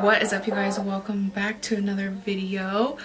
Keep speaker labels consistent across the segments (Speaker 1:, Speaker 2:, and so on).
Speaker 1: What is up, you guys? Welcome back to another video.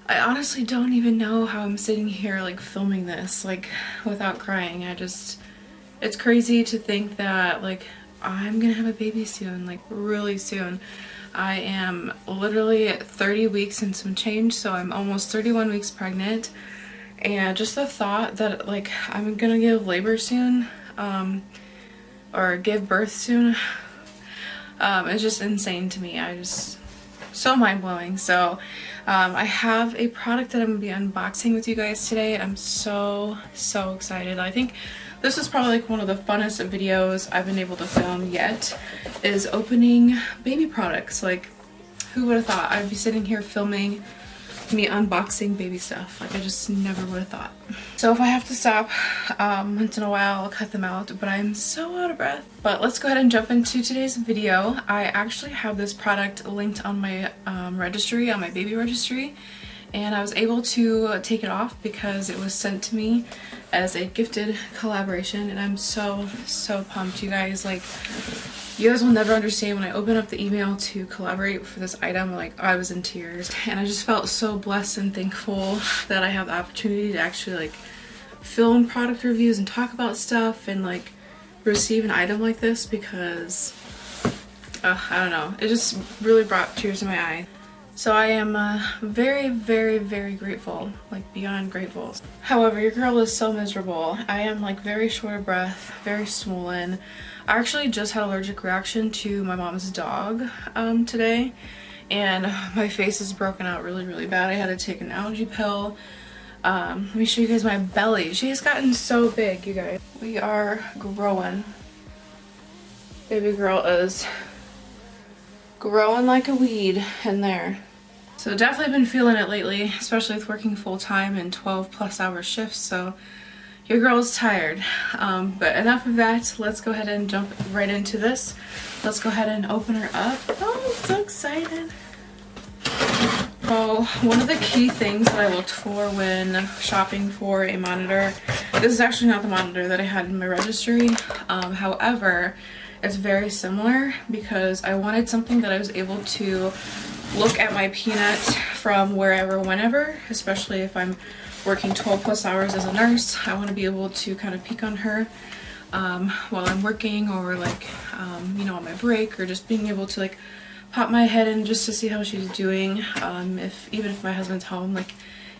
Speaker 1: I honestly don't even know how I'm sitting here like filming this like without crying. It's crazy to think that like I'm gonna have a baby soon, like really soon. I am literally 30 weeks and some change, so I'm almost 31 weeks pregnant, and just the thought that like I'm gonna give labor soon or give birth soon, it's just insane to me. So mind-blowing. So I have a product that I'm gonna be unboxing with you guys today. I'm so excited. I think this is probably like one of the funnest videos I've been able to film yet, is opening baby products. Like, who would have thought I'd be sitting here filming me unboxing baby stuff? Like, I just never would have thought. So if I have to stop once in a while, I'll cut them out, but I'm so out of breath. But let's go ahead and jump into today's video. I actually have this product linked on my registry, on my baby registry, and I was able to take it off because it was sent to me as a gifted collaboration, and I'm so pumped, you guys. Like, you guys will never understand. When I opened up the email to collaborate for this item, like, I was in tears, and I just felt so blessed and thankful that I have the opportunity to actually like film product reviews and talk about stuff and like receive an item like this, because I don't know, it just really brought tears to my eye. So I am very grateful, like beyond grateful. However, your girl is so miserable. I am like very short of breath, very swollen. I actually just had an allergic reaction to my mom's dog today, and my face is broken out really bad. I had to take an allergy pill. Let me show you guys my belly. She has gotten so big, you guys. We are growing. Baby girl is growing like a weed in there. So definitely been feeling it lately, especially with working full-time and 12+ hour shifts, so your girl is tired. But enough of that, let's go ahead and jump right into this. Let's go ahead and open her up. Oh, I'm so excited. Well, one of the key things that I looked for when shopping for a monitor, this is actually not the monitor that I had in my registry, however, it's very similar, because I wanted something that I was able to look at my peanut from wherever, whenever, especially if I'm working 12+ hours as a nurse. I want to be able to kind of peek on her while I'm working, or like, you know, on my break, or just being able to like pop my head in just to see how she's doing. Even if my husband's home, like,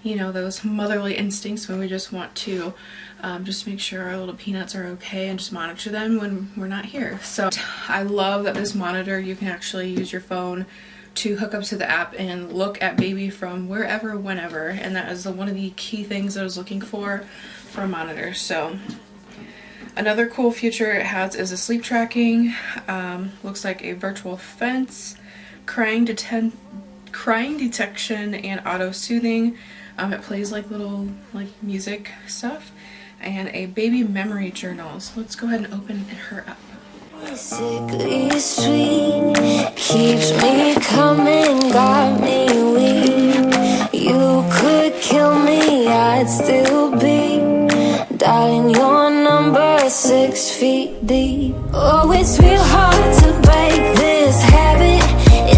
Speaker 1: you know, those motherly instincts when we just want to just make sure our little peanuts are okay and just monitor them when we're not here. So I love that this monitor, you can actually use your phone to hook up to the app and look at baby from wherever, whenever, and that is one of the key things that I was looking for a monitor. So another cool feature it has is a sleep tracking, looks like a virtual fence, crying detection, and auto soothing. It plays like little like music stuff, and a baby memory journal. So let's go ahead and open her up.
Speaker 2: Sickly sweet, keeps me coming, got me weak. You could kill me, I'd still be dialing your number 6 feet deep. Oh, it's real hard to break this habit.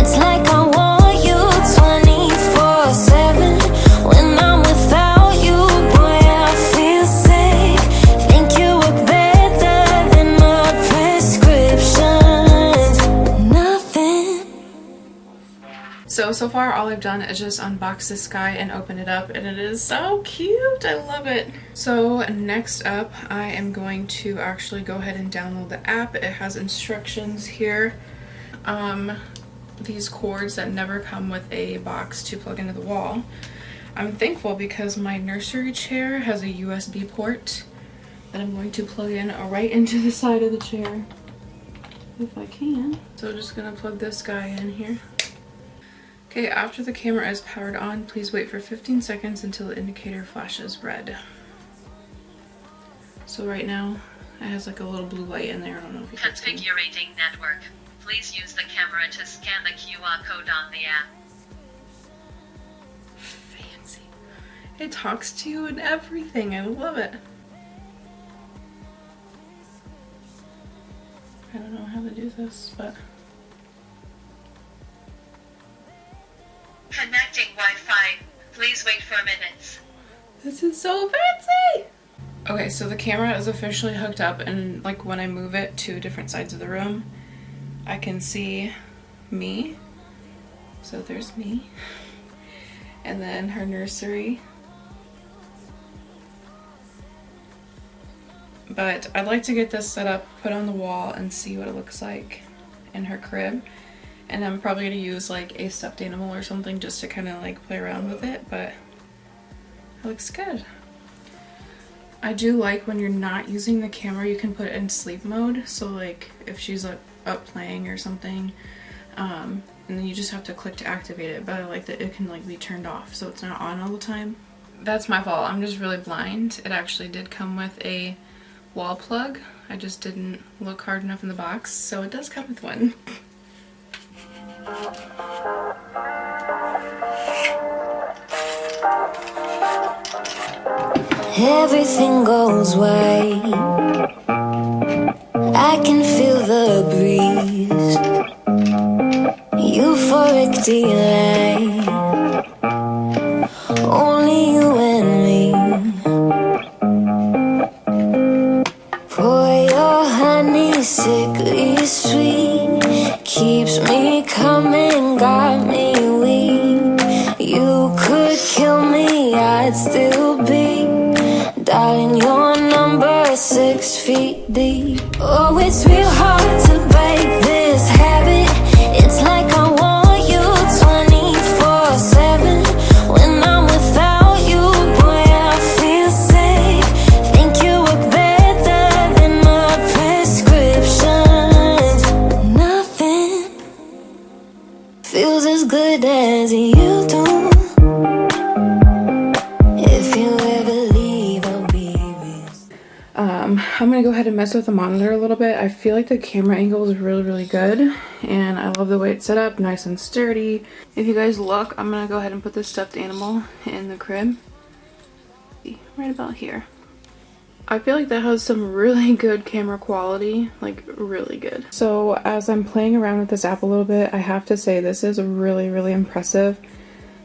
Speaker 2: It's like I want you 24/7. When I'm without you, boy, I feel sick. Think you work better than my prescriptions. Nothing.
Speaker 1: So far all I've done is just unbox this guy and open it up, and it is so cute. I love it. So next up, I am going to actually go ahead and download the app. It has instructions here. These cords that never come with a box to plug into the wall. I'm thankful because my nursery chair has a USB port that I'm going to plug in right into the side of the chair if I can. So just gonna plug this guy in here. Okay, after the camera is powered on, please wait for 15 seconds until the indicator flashes red. So right now, it has like a little blue light in there. I don't know if you can see.
Speaker 3: Configuring network. Please use the camera to scan the QR code on the app.
Speaker 1: Fancy. It talks to you and everything. I love it. I don't know how to do this, but
Speaker 3: Please wait for minutes.
Speaker 1: This is so fancy! Okay, so the camera is officially hooked up, and like when I move it to different sides of the room, I can see me. So there's me. And then her nursery. But I'd like to get this set up, put on the wall, and see what it looks like in her crib. And I'm probably gonna use like a stuffed animal or something just to kind of like play around with it, but it looks good. I do like when you're not using the camera, you can put it in sleep mode. So like if she's up playing or something, and then you just have to click to activate it. But I like that it can like be turned off so it's not on all the time. That's my fault. I'm just really blind. It actually did come with a wall plug. I just didn't look hard enough in the box, so it does come with one.
Speaker 2: Everything goes right. I can feel the breeze. Euphoric delight. Only you and me. Pour your honey, sickly sweet. Keeps me coming, got me weak. You could kill me, I'd still be. Darling, your number is 6 feet deep. Oh, it's real hard to break this habit. It's like I want you 24/7. When I'm without you, boy, I feel safe. Think you work better than my prescriptions. Nothing feels as good as you do. If you ever leave, I'll be real.
Speaker 1: I'm gonna go ahead and mess with the monitor a little bit. I feel like the camera angle is really good, and I love the way it's set up, nice and sturdy. If you guys look, I'm gonna go ahead and put this stuffed animal in the crib. Right about here. I feel like that has some really good camera quality, like really good. So as I'm playing around with this app a little bit, I have to say this is really impressive.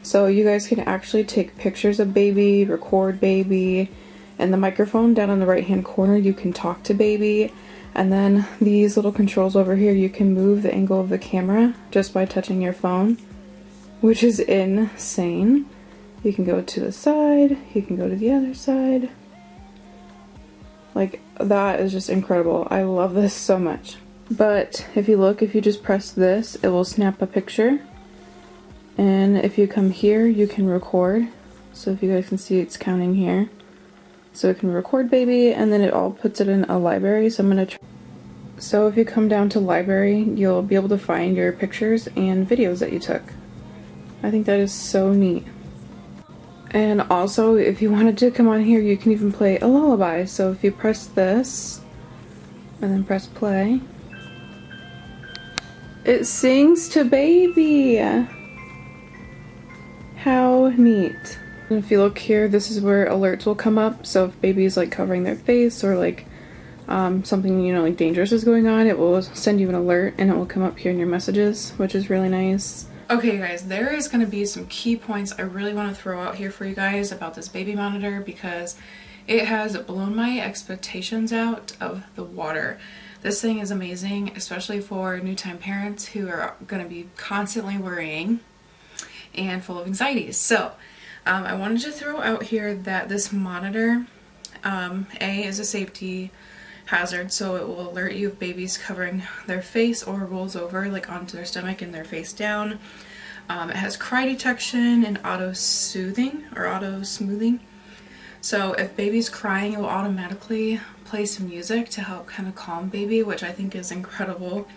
Speaker 1: So you guys can actually take pictures of baby, record baby, and the microphone down in the right hand corner you can talk to baby, and then these little controls over here you can move the angle of the camera just by touching your phone, which is insane. You can go to the side, you can go to the other side. Like, that is just incredible. I love this so much. But if you look, if you just press this, it will snap a picture. And if you come here, you can record. So if you guys can see, it's counting here. So it can record baby, and then it all puts it in a library. So I'm gonna try. So if you come down to library, you'll be able to find your pictures and videos that you took. I think that is so neat. And also, if you wanted to come on here, you can even play a lullaby. So if you press this, and then press play, it sings to baby. How neat. And if you look here, this is where alerts will come up. So if baby's like covering their face, or like something, you know, like dangerous is going on, it will send you an alert and it will come up here in your messages, which is really nice. Okay guys, there is going to be some key points I really want to throw out here for you guys about this baby monitor, because it has blown my expectations out of the water. This thing is amazing, especially for new time parents who are going to be constantly worrying and full of anxieties. So I wanted to throw out here that this monitor, A, is a safety hazard, so it will alert you if baby's covering their face or rolls over like onto their stomach and their face down. It has cry detection and auto soothing or auto smoothing. So if baby's crying, it will automatically play some music to help kind of calm baby, which I think is incredible.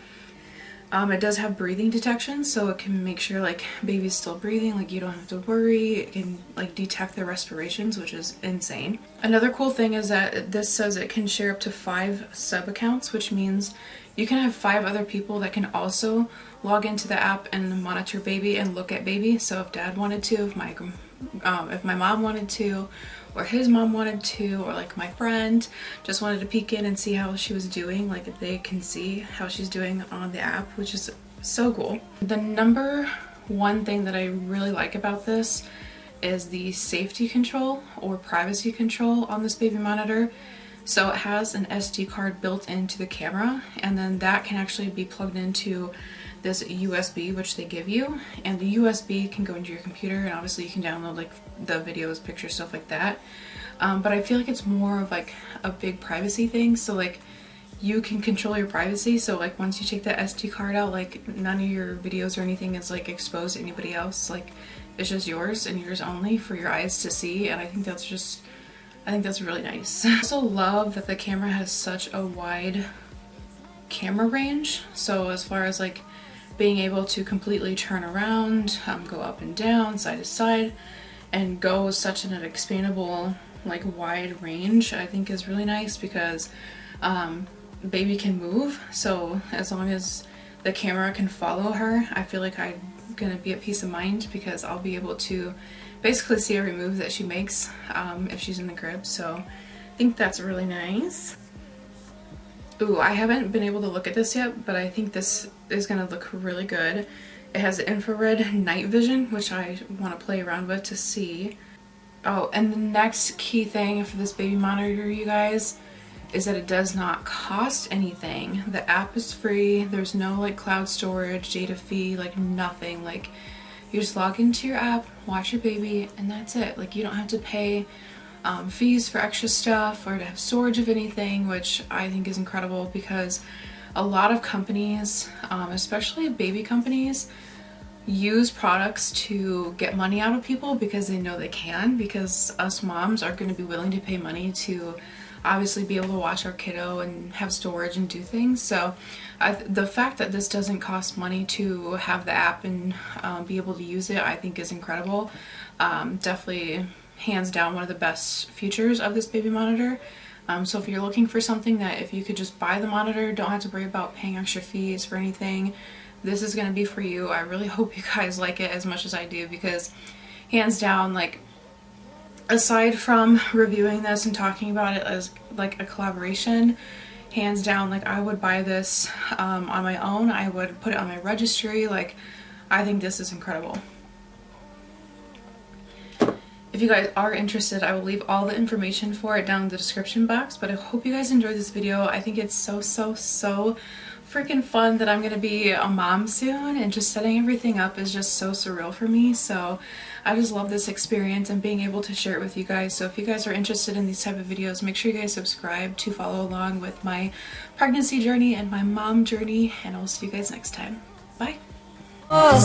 Speaker 1: It does have breathing detection, so it can make sure like baby's still breathing, like you don't have to worry. It can like detect their respirations, which is insane. Another cool thing is that this says it can share up to 5 sub accounts, which means you can have 5 other people that can also log into the app and monitor baby and look at baby. So if dad wanted to, if my mom wanted to, or his mom wanted to, or like my friend just wanted to peek in and see how she was doing, like they can see how she's doing on the app, which is so cool. The number one thing that I really like about this is the safety control or privacy control on this baby monitor. So it has an SD card built into the camera, and then that can actually be plugged into this USB which they give you, and the USB can go into your computer, and obviously you can download like the videos, pictures, stuff like that. But I feel like it's more of like a big privacy thing, so like you can control your privacy. So like once you take that SD card out, like none of your videos or anything is like exposed to anybody else. Like it's just yours and yours only for your eyes to see, and I think that's really nice. I also love that the camera has such a wide camera range. So as far as like being able to completely turn around, go up and down, side to side, and go such an expandable, like wide range, I think is really nice because baby can move. So as long as the camera can follow her, I feel like I'm gonna be at peace of mind because I'll be able to basically see every move that she makes if she's in the crib. So I think that's really nice. Ooh, I haven't been able to look at this yet, but I think this is gonna look really good. It has infrared night vision, which I want to play around with to see. Oh, and the next key thing for this baby monitor, you guys, is that it does not cost anything. The app is free. There's no like cloud storage, data fee, like nothing. Like you just log into your app, watch your baby, and that's it. Like you don't have to pay fees for extra stuff or to have storage of anything, which I think is incredible because a lot of companies, especially baby companies, use products to get money out of people because they know they can, because us moms are going to be willing to pay money to obviously be able to watch our kiddo and have storage and do things. So the fact that this doesn't cost money to have the app and be able to use it, I think is incredible. Definitely hands down one of the best features of this baby monitor. So if you're looking for something that if you could just buy the monitor, don't have to worry about paying extra fees for anything, this is going to be for you. I really hope you guys like it as much as I do because hands down, like aside from reviewing this and talking about it as like a collaboration, hands down, like I would buy this on my own. I would put it on my registry. Like I think this is incredible. If you guys are interested, I will leave all the information for it down in the description box, but I hope you guys enjoyed this video. I think it's so freaking fun that I'm gonna be a mom soon, and just setting everything up is just so surreal for me. So I just love this experience and being able to share it with you guys. So if you guys are interested in these type of videos, make sure you guys subscribe to follow along with my pregnancy journey and my mom journey, and I will see you guys next time. Bye.
Speaker 2: Oh,